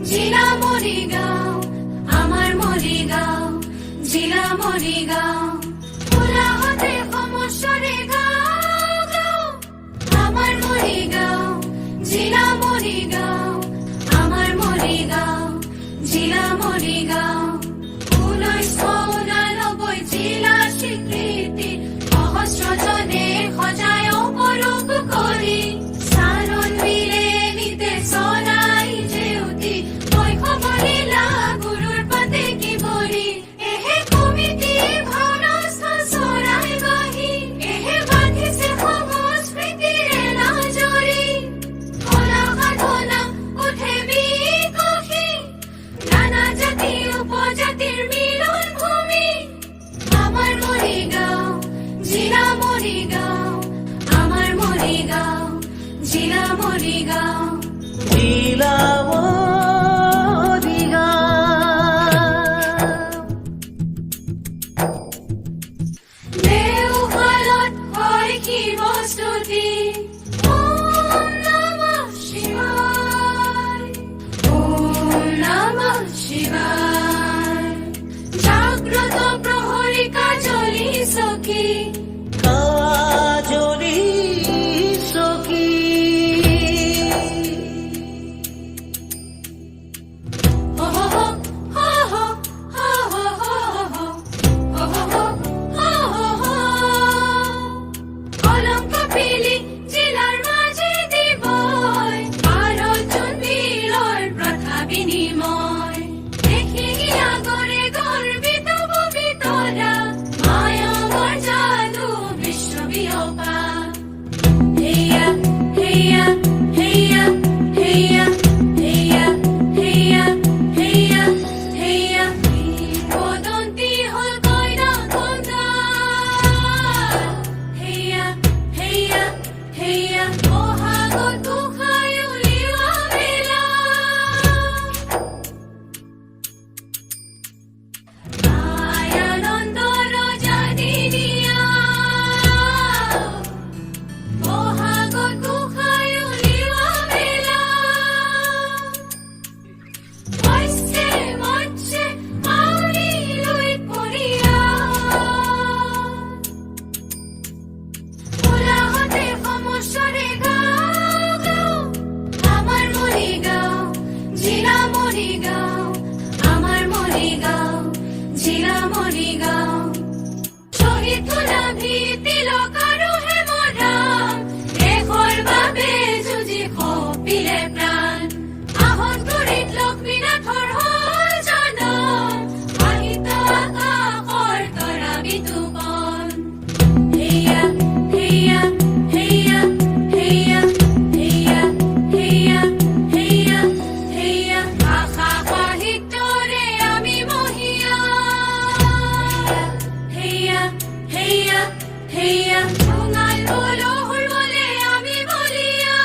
জিলা মরিগাঁও আমার মরিগাঁও জিলা মরিগাঁও কোলাহতে সমস্যারে গাঁও আমার মরিগাঁও জিলা মরিগাঁও আমার মরিগাঁও জিলা মরিগাঁও 1989 জিলা স্বীকৃতি সহস্রজনে সজায় অপরূপ কৰি সারণ মিলে নিতে সরাই যেউতি বৈখবলীলা গুৰুৰ পাতে কি বৰি এহে কমিটি ভাৱনাস্থ চৰাই গহি এহে বান্ধিছে সংস্কৃতিৰে লাজৰি কলা সাধনা উঠে বিকশি নানা জাতি উপজাতিৰ মিলন ভূমি আমাৰ মৰিগাঁও জিলা মৰিগাঁও আমাৰ মৰিগাঁও জিলা মৰিগাঁও জিলা দেওশালত হয় কি বস্তুতি ওম নমঃ শিৱায় ওম নমঃ শিৱায় জাগ্ৰত প্ৰহৰী কাজলি সখী কাজলি সখী ho ho ho ho ho ho ho ho ho ho ho ho কলঙ্ক পিলি জিলাৰ মাঝে দিবই আলোচন বিলৰ প্ৰথা বিনিময় দেখি আগৰে গৰ্বিত পবিতৰা মায়ামৰ যাদু বিশ্ববিয়পা হেয়া হেয়া হেয়া হেয়া হেয়া হেয়া হেয়া হেয়া বদন্তি হল কইনা কন্দা হেয়া হেয়া হেয়া বহাগত গোসাঁই উলিওৱা বেলা আনন্দ ৰজনী দিয়া বহাগত গোসাঁই উলিওৱা বেলা হৈছে মঞ্চে আউৰি লৈ পৰিয়া কোলাহতে সমস্যাৰে গাঁও আমাৰ মৰিগাঁও জিলা মৰিগাঁও আমাৰ মৰিগাঁও জিলা মৰিগাঁও শ্বহীদ গুলাবী তিলক আৰু হেমৰাম দেশৰ বাবে যুঁজি সঁপিলে প্ৰাণ আহত গুৰিত লক্ষ্মীনাথৰ হ'ল জনম সাহিত্য আকাশৰ তৰা বিতুপন হেয়া হেয়া হেয়া হেয়া হেয়া হেয়া হেয়া হেয়া ভাষা সাহিত্যৰে আমি মহিয়া হেয়া হেয়া হেয়া জোঙাল বলহুৰ বলে আমি বলিয়া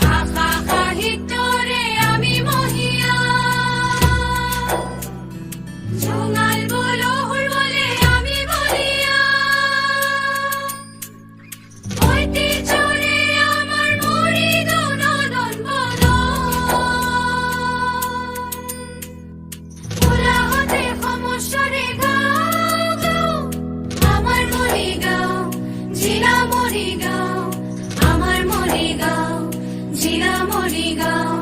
ভাষা সাহিত্যৰে আমি মহিয়া জোঙাল বলহুৰ বলে আমি বলিয়া ঐতিহ্যৰে আমাৰ মৰিগাঁও নদন বদন কোলাহতে সমস্যাৰে গাঁও আমাৰ মৰিগাঁও জিলা মৰিগাঁও আমাৰ মৰিগাঁও জিলা মৰিগাঁও